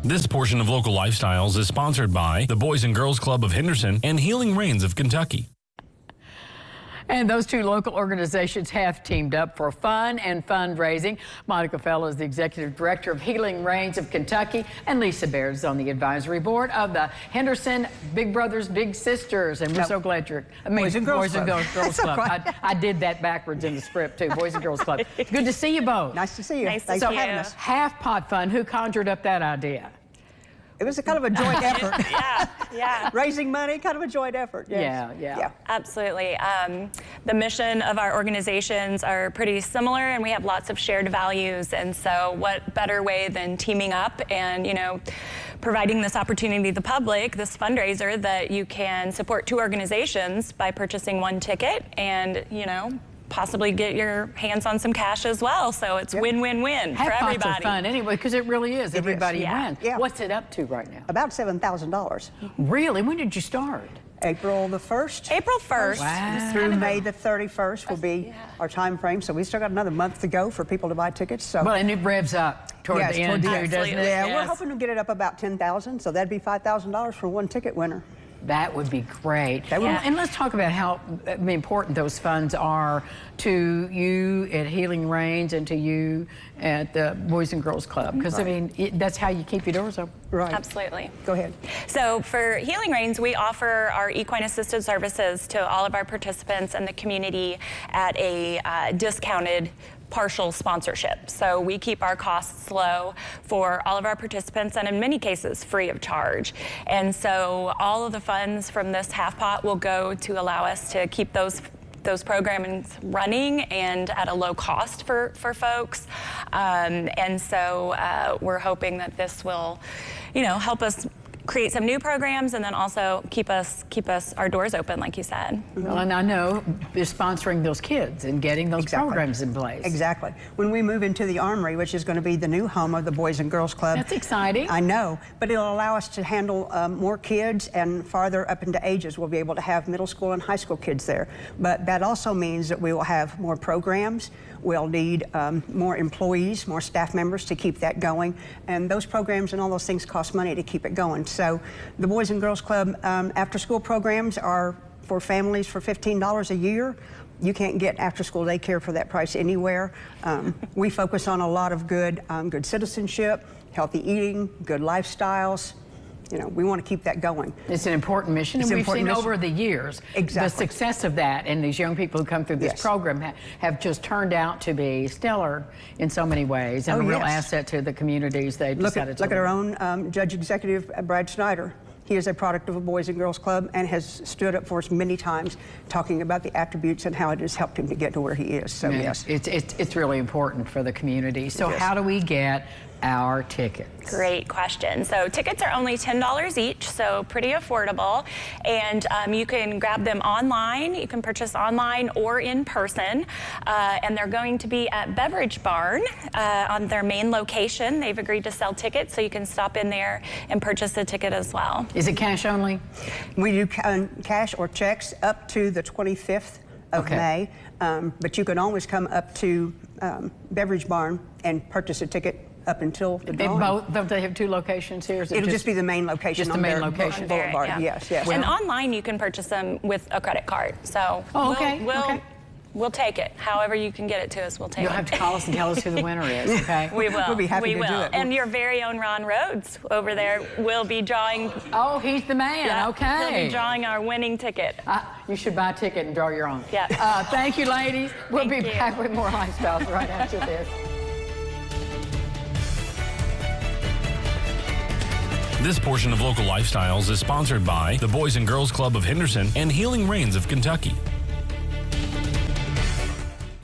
This portion of Local Lifestyles is sponsored by the Boys and Girls Club of Henderson and Healing Rains of Kentucky. And those two local organizations have teamed up for fun and fundraising. Monica Fell is the executive director of Healing Rains of Kentucky, and Lisa Baird is on the advisory board of the Henderson Big Brothers Big Sisters. And we're so glad you're Boys and Girls Club. I did that backwards in the script too. Boys and Girls Club. Good to see you both. Nice to see you. Nice Thanks to for see having you. us. Half pot fun. Who conjured up that idea? It was a kind of a joint effort. Yeah. Raising money, kind of a joint effort. Yes. Yeah. Absolutely. The mission of our organizations are pretty similar, and we have lots of shared values. And so what better way than teaming up and, providing this opportunity to the public, this fundraiser, that you can support two organizations by purchasing one ticket and, possibly get your hands on some cash as well. So it's win-win-win for everybody. Half pots are fun anyway, because it really is. Everybody wins. Yeah. What's it up to right now? About $7,000. Really? When did you start? April the 1st. April 1st. Wow. Through May the 31st will be our time frame. So we still got another month to go for people to buy tickets. So Well, and it revs up toward the end, too, doesn't it? Yeah, Yes. we're hoping to get it up about 10,000. So that'd be $5,000 for one ticket winner. That would be great. Yeah. And let's talk about how important those funds are to you at Healing Rains and to you at the Boys and Girls Club. Because, that's how you keep your doors open. Right. Absolutely. Go ahead. So for Healing Rains, we offer our equine assisted services to all of our participants in the community at a discounted partial sponsorship. So we keep our costs low for all of our participants, and in many cases free of charge. And so all of the funds from this half pot will go to allow us to keep those programmings running and at a low cost for folks. And so we're hoping that this will, help us create some new programs and then also keep us our doors open, like you said. Well, and I know you're sponsoring those kids and getting those programs in place. Exactly. When we move into the Armory, which is going to be the new home of the Boys and Girls Club. That's exciting. I know, but it'll allow us to handle more kids, and farther up into ages we'll be able to have middle school and high school kids there. But that also means that we will have more programs. We'll need more employees, more staff members to keep that going. And those programs and all those things cost money to keep it going. So the Boys and Girls Club after-school programs are for families for $15 a year. You can't get after-school daycare for that price anywhere. We focus on a lot of good citizenship, healthy eating, good lifestyles. We want to keep that going. It's an important mission, and we've seen over the years the success of that, and these young people who come through this program have just turned out to be stellar in so many ways, and a real asset to the communities they've decided to look at our own Judge Executive, Brad Snyder. He is a product of a Boys and Girls Club and has stood up for us many times talking about the attributes and how it has helped him to get to where he is. So yes. It's really important for the community. So how do we get our tickets? Great question. So tickets are only $10 each, so pretty affordable. And you can grab them online. You can purchase online or in person. And they're going to be at Beverage Barn on their main location. They've agreed to sell tickets, so you can stop in there and purchase a ticket as well. Is it cash only? We do cash or checks up to the 25th of May. But you can always come up to Beverage Barn and purchase a ticket up until the drawing. Don't they have two locations here? It'll just be the main location. Just the main location. Boulevard. Yes. And online you can purchase them with a credit card. So we'll take it. However you can get it to us, we'll take it. You'll have to call us and tell us who the winner is, okay? We will. We'll be happy to do it. And your very own Ron Rhodes over there will be drawing. Oh, he's the man. Okay. He'll be drawing our winning ticket. You should buy a ticket and draw your own. Yeah. Thank you, ladies. We'll be back with more Lifestyles right after this. This portion of Local Lifestyles is sponsored by the Boys and Girls Club of Henderson and Healing Rains of Kentucky.